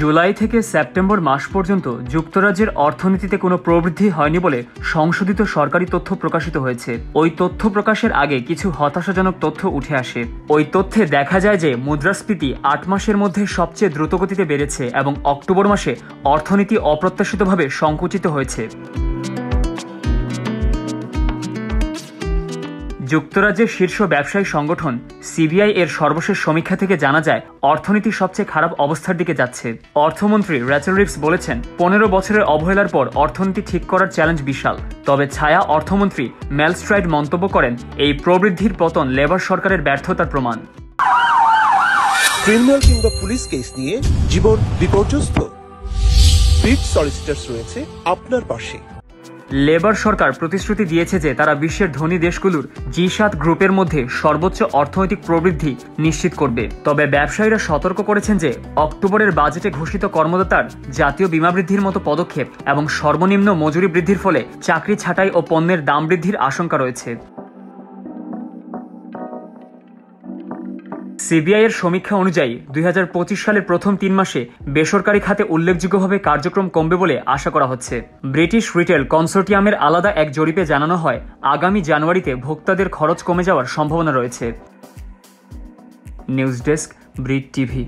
জুলাই থেকে সেপ্টেম্বর মাস পর্যন্ত যুক্তরাজ্যের অর্থনীতিতে কোনো প্রবৃদ্ধি হয়নি বলে সংশোধিত সরকারি তথ্য প্রকাশিত হয়েছে। ওই তথ্য প্রকাশের আগে কিছু হতাশাজনক তথ্য উঠে আসে। ওই তথ্যে দেখা যায় যে মুদ্রাস্ফীতি ৮ মাসের মধ্যে সবচেয়ে দ্রুতগতিতে বেড়েছে এবং অক্টোবর মাসে অর্থনীতি অপ্রত্যাশিতভাবে সংকুচিত হয়েছে। যুক্তরাজ্যের শীর্ষ ব্যবসায়ী সংগঠন সিবিআই এর সর্বশেষ সমীক্ষা থেকে জানা যায় অর্থনীতি সবচেয়ে খারাপ অবস্থার দিকে যাচ্ছে। অর্থমন্ত্রী রেচেল রিভস বলেছেন, ১৫ বছরের অবহেলার পর অর্থনীতি ঠিক করার চ্যালেঞ্জ বিশাল। তবে ছায়া অর্থমন্ত্রী মেল স্ট্রাইড মন্তব্য করেন, এই প্রবৃদ্ধির পতন লেবার সরকারের ব্যর্থতার প্রমাণ। ক্রিমিনাল কিংবা পুলিশ কেস নিয়ে জীবন বিপর্যস্ত, ব্রিট সলিসিটরস রয়েছে আপনার পাশে। লেবার সরকার প্রতিশ্রুতি দিয়েছে যে তারা বিশ্বের ধনী দেশগুলোর জি7 গ্রুপের মধ্যে সর্বোচ্চ অর্থনৈতিক প্রবৃদ্ধি নিশ্চিত করবে। তবে ব্যবসায়ীরা সতর্ক করেছেন যে অক্টোবরের বাজেটে ঘোষিত কর্মদাতার জাতীয় বীমা বৃদ্ধির মতো পদক্ষেপ এবং সর্বনিম্ন মজুরি বৃদ্ধির ফলে চাকরি ছাঁটাই ও পণ্যের দাম বৃদ্ধির আশঙ্কা রয়েছে। সিবিআই এর সমীক্ষা অনুযায়ী ২০২৫ সালের প্রথম ৩ মাসে বেসরকারি খাতে উল্লেখযোগ্যভাবে কার্যক্রম কমবে বলে আশা করা হচ্ছে। ব্রিটিশ রিটেল কনসোর্টিয়ামের আলাদা এক জরিপে জানানো হয়, আগামী জানুয়ারিতে ভোক্তাদের খরচ কমে যাওয়ার সম্ভাবনা রয়েছে। News desk, Brit TV.